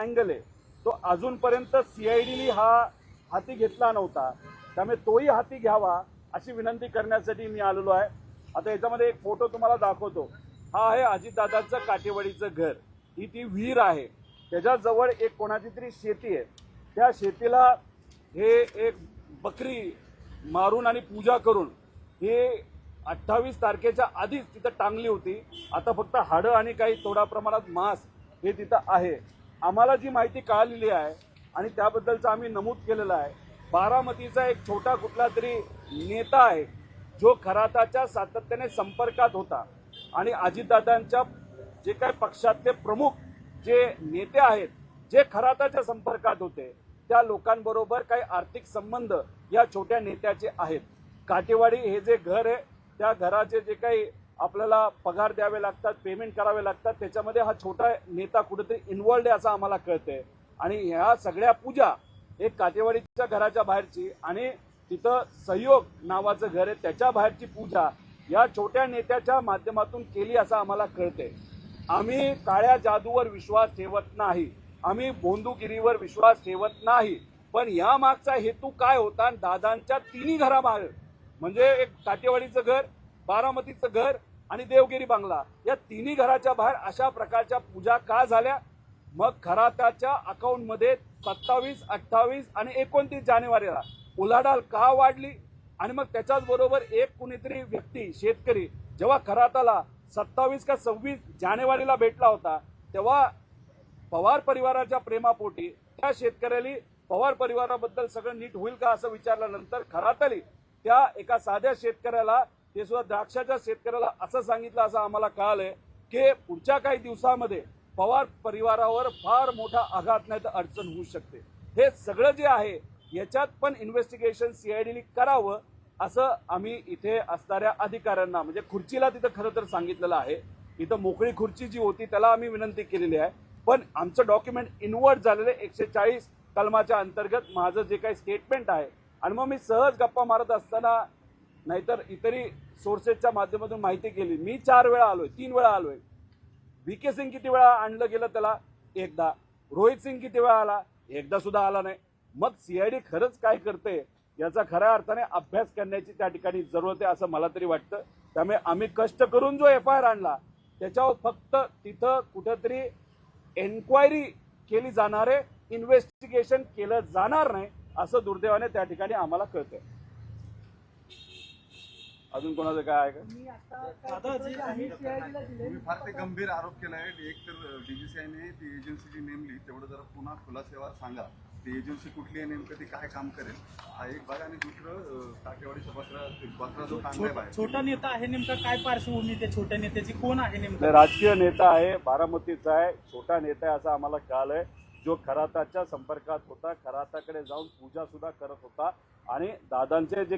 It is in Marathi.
अँगल आहे तो अजूनपर्यंत सीआयडीने हा हाती घेतला नव्हता, त्यामुळे तोही हाती घ्यावा अशी विनंती करण्यासाठी मी आलेलो आहे. आता याच्यामध्ये एक फोटो तुम्हाला दाखवतो. हा आहे अजितदादांचं काटेवाडीचं घर. ही ती विहीर आहे, त्याच्याजवळ एक कोणाची तरी शेती आहे. त्या शेतीला हे एक बकरी मारून आणि पूजा करून हे 28 तारखेच्या आधीच तिथं टांगली होती. आता फक्त हाडं आणि काही थोड्या प्रमाणात मांस हे तिथं आहे. आम्हाला जी माहिती कळालेली आहे आणि त्याबद्दलचं आम्ही नमूद केलेलं आहे, बारामतीचा एक छोटा कुठला तरी नेता आहे जो खराताच्या सातत्याने संपर्कात होता आणि अजितदादांच्या जे काही पक्षातले प्रमुख जे नेते आहेत जे खराताच्या संपर्कात होते त्या लोकांबरोबर काही आर्थिक संबंध या छोट्या नेत्याचे आहेत. काटेवाडी हे जे घर आहे त्या घराचे जे काही आपल्याला पगार द्यावे लागतात, पेमेंट करावे लागतात, त्याच्यामध्ये हा छोटा नेता कुठेतरी इन्व्हॉल्ड आहे असं आम्हाला कळतंय. आणि ह्या सगळ्या पूजा एक काटेवाडीच्या घराच्या बाहेरची आणि तिथं सहयोग नावाचं घर आहे त्याच्या बाहेरची पूजा या छोट्या नेत्याच्या माध्यमातून केली असं आम्हाला कळतंय. आम्ही काळ्या जादूवर विश्वास ठेवत नाही, आम्ही बोंदूगिरीवर विश्वास ठेवत नाही, पण या मागचा हेतू काय होता? दादांच्या तिन्ही घराबाहेर म्हणजे एक काटेवाडीचं घर, बारामतीचं घर आणि देवगिरी बंगला या तिन्ही घराच्या बाहेर अशा प्रकारच्या पूजा का झाल्या? मग खराताच्या अकाउंटमध्ये 27, 28 आणि 29 जानेवारीला उलाढाल का वाढली? आणि मग त्याच्याच बरोबर एक कुणीतरी व्यक्ती शेतकरी जेव्हा खराताला 27 का 26 जानेवारीला भेटला होता तेव्हा पवार परिवाराच्या प्रेमापोटी त्या शेतकऱ्याला पवार परिवाराबद्दल सगळं नीट होईल का असं विचारल्यानंतर खराताली त्या एका साध्या शेतकऱ्याला, ते सुद्धा द्राक्षाच्या शेतकऱ्याला असं सांगितलं असं आम्हाला कळालंय की पुढच्या काही दिवसामध्ये पवार परिवारावर फार मोठा आघात नाही तर अडचण होऊ शकते. हे सगळं जे आहे याच्यात पण इन्व्हेस्टिगेशन सीआयडीने करावं असं आम्ही इथे असणाऱ्या अधिकाऱ्यांना म्हणजे खुर्चीला तिथं खरं तर सांगितलेलं आहे. इथं मोकळी खुर्ची जी होती त्याला आम्ही विनंती केलेली आहे, पण आमचं डॉक्युमेंट इन्व्हर्ट झालेलं 140 कलमाच्या अंतर्गत माझं जे काही स्टेटमेंट आहे आणि मग मी सहज गप्पा मारत असताना नाहीतर इतरही सोर्सेसच्या माध्यमातून माहिती केली. मी 4 वेळा आलोय, 3 वेळा आलोय. VK सिंग किती वेळा आणलं गेलं त्याला? एकदा. रोहित सिंग किती वेळा आला? एकदा सुद्धा आला नाही. मग सीआयडी खरंच काय करते याचा खऱ्या अर्थाने अभ्यास करण्याची त्या ठिकाणी जरूरत आहे असं मला तरी वाटतं. त्यामुळे आम्ही कष्ट करून जो FIR आणला त्याच्यावर फक्त तिथं कुठंतरी एन्क्वायरी केली जाणार आहे, इन्व्हेस्टिगेशन केलं जाणार नाही असं दुर्दैवाने त्या ठिकाणी आम्हाला कळतंय. अजून कोणाचं काय आहे का? तुम्ही फार ते गंभीर आरोप केलाय. एक तर DGCIने ती एजन्सी जी नेमली तेवढं जरा पुन्हा खुलासेवर सांगा. ती एजन्सी कुठली आहे, नेमकं ती काय काम करेल हा एक भाग. आणि दुसरं काटेवाडीचा बकरा जो टांगलाय छोटा नेता आहे, नेमका काय पार्श्वभूमी त्या छोट्या नेत्याची, कोण आहे नेमका? राजकीय नेता आहे, बारामतीचा आहे, छोटा नेता आहे असं आम्हाला कळालंय. जो खराताच्या संपर्कात होता, खराताकडे जाऊन पूजा सुद्धा करत होता आणि दादांचे जे